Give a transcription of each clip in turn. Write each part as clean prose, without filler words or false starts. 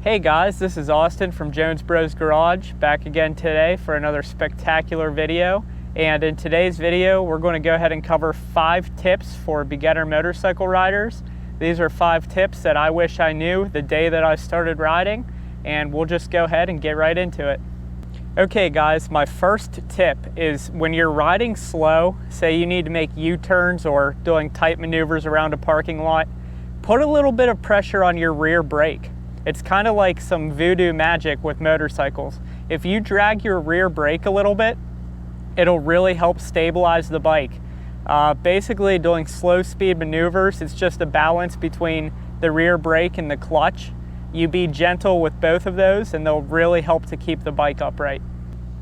Hey guys, this is Austin from Jones Bros Garage, back again today for another spectacular video. And in today's video, we're going to go ahead and cover 5 tips for beginner motorcycle riders. These are 5 tips that I wish I knew the day that I started riding, and we'll just go ahead and get right into it. Okay guys, my first tip is when you're riding slow, say you need to make U-turns or doing tight maneuvers around a parking lot, put a little bit of pressure on your rear brake. It's kind of like some voodoo magic with motorcycles. If you drag your rear brake a little bit, it'll really help stabilize the bike. Basically doing slow speed maneuvers, it's just a balance between the rear brake and the clutch. You be gentle with both of those and they'll really help to keep the bike upright.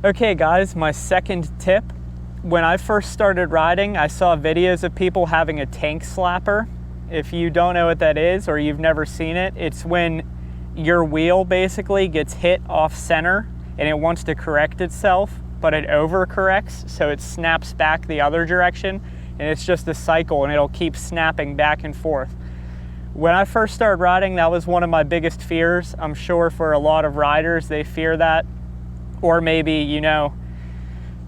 Okay guys, my second tip. When I first started riding, I saw videos of people having a tank slapper. If you don't know what that is or you've never seen it, it's when your wheel basically gets hit off center and it wants to correct itself, but it overcorrects, so it snaps back the other direction, and it's just a cycle and it'll keep snapping back and forth. When I first started riding, that was one of my biggest fears. I'm sure for a lot of riders, they fear that, or maybe, you know,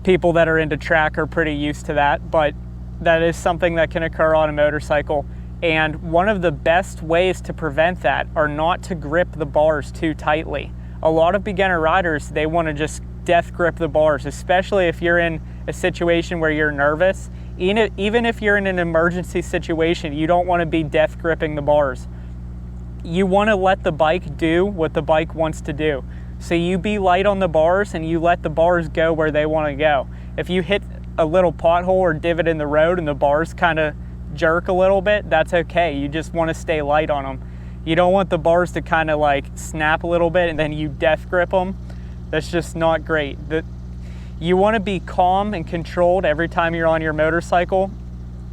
people that are into track are pretty used to that, but that is something that can occur on a motorcycle. And one of the best ways to prevent that are not to grip the bars too tightly. A lot of beginner riders, they want to just death grip the bars, especially if you're in a situation where you're nervous. Even if you're in an emergency situation, you don't want to be death gripping the bars. You want to let the bike do what the bike wants to do. So you be light on the bars and you let the bars go where they want to go. If you hit a little pothole or divot in the road and the bars kind of jerk a little bit, that's okay. You just want to stay light on them. You don't want the bars to kind of like snap a little bit and then you death grip them. That's just not great. You want to be calm and controlled every time you're on your motorcycle,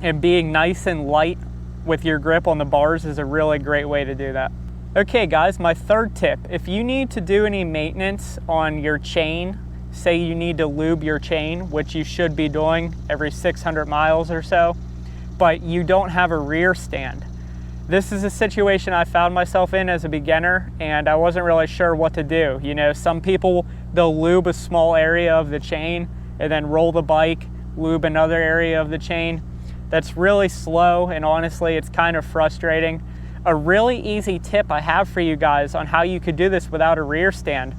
and being nice and light with your grip on the bars is a really great way to do that. Okay guys, my third tip, if you need to do any maintenance on your chain, say you need to lube your chain, which you should be doing every 600 miles or so, but you don't have a rear stand. This is a situation I found myself in as a beginner, and I wasn't really sure what to do. You know, some people, they'll lube a small area of the chain and then roll the bike, lube another area of the chain. That's really slow, and honestly, it's kind of frustrating. A really easy tip I have for you guys on how you could do this without a rear stand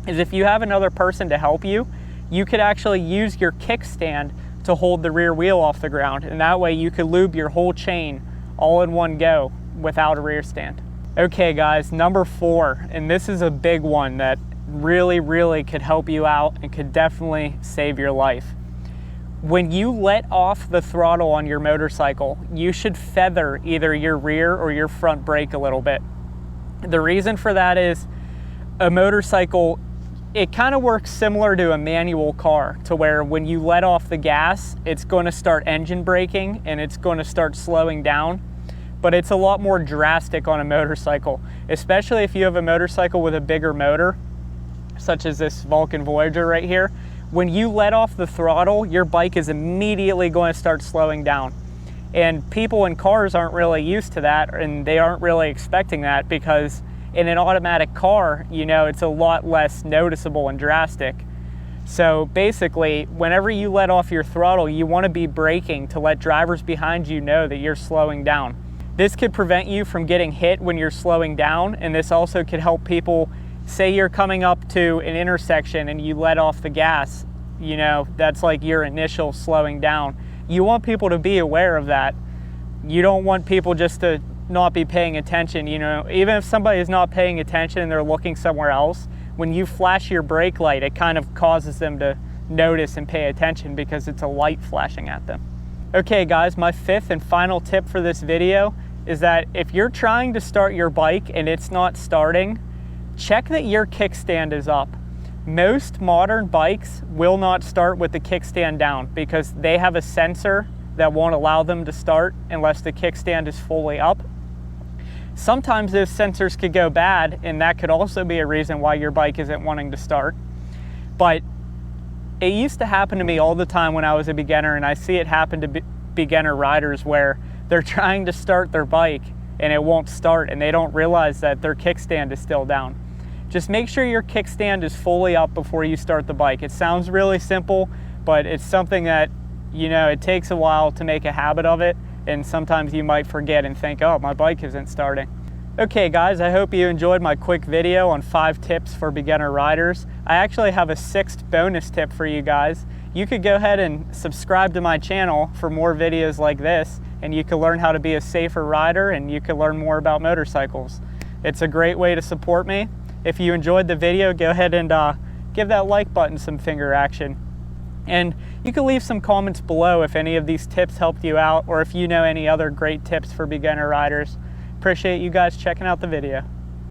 is if you have another person to help you, you could actually use your kickstand to hold the rear wheel off the ground, and that way you could lube your whole chain all in one go without a rear stand. Okay guys, number 4, and this is a big one that really could help you out and could definitely save your life. When you let off the throttle on your motorcycle, you should feather either your rear or your front brake a little bit. The reason for that is a motorcycle, it kind of works similar to a manual car, to where when you let off the gas, it's going to start engine braking and it's going to start slowing down. But it's a lot more drastic on a motorcycle, especially if you have a motorcycle with a bigger motor, such as this Vulcan Voyager right here. When you let off the throttle, your bike is immediately going to start slowing down. And people in cars aren't really used to that, and they aren't really expecting that, because in an automatic car, you know, it's a lot less noticeable and drastic. So basically, whenever you let off your throttle, you want to be braking to let drivers behind you know that you're slowing down. This could prevent you from getting hit when you're slowing down, and this also could help people, say you're coming up to an intersection and you let off the gas, you know, that's like your initial slowing down. You want people to be aware of that. You don't want people just to not be paying attention, you know. Even if somebody is not paying attention and they're looking somewhere else, when you flash your brake light, it kind of causes them to notice and pay attention because it's a light flashing at them. Okay guys, my 5th and final tip for this video is that if you're trying to start your bike and it's not starting, check that your kickstand is up. Most modern bikes will not start with the kickstand down because they have a sensor that won't allow them to start unless the kickstand is fully up. Sometimes those sensors could go bad, and that could also be a reason why your bike isn't wanting to start. But it used to happen to me all the time when I was a beginner, and I see it happen to beginner riders where they're trying to start their bike and it won't start, and they don't realize that their kickstand is still down. Just make sure your kickstand is fully up before you start the bike. It sounds really simple, but it's something that, you know, it takes a while to make a habit of it, and sometimes you might forget and think, oh, my bike isn't starting. Okay guys, I hope you enjoyed my quick video on 5 tips for beginner riders. I actually have a 6th bonus tip for you guys. You could go ahead and subscribe to my channel for more videos like this, and you can learn how to be a safer rider, and you can learn more about motorcycles. It's a great way to support me. If you enjoyed the video, go ahead and give that like button some finger action. And you can leave some comments below if any of these tips helped you out, or if you know any other great tips for beginner riders. Appreciate you guys checking out the video.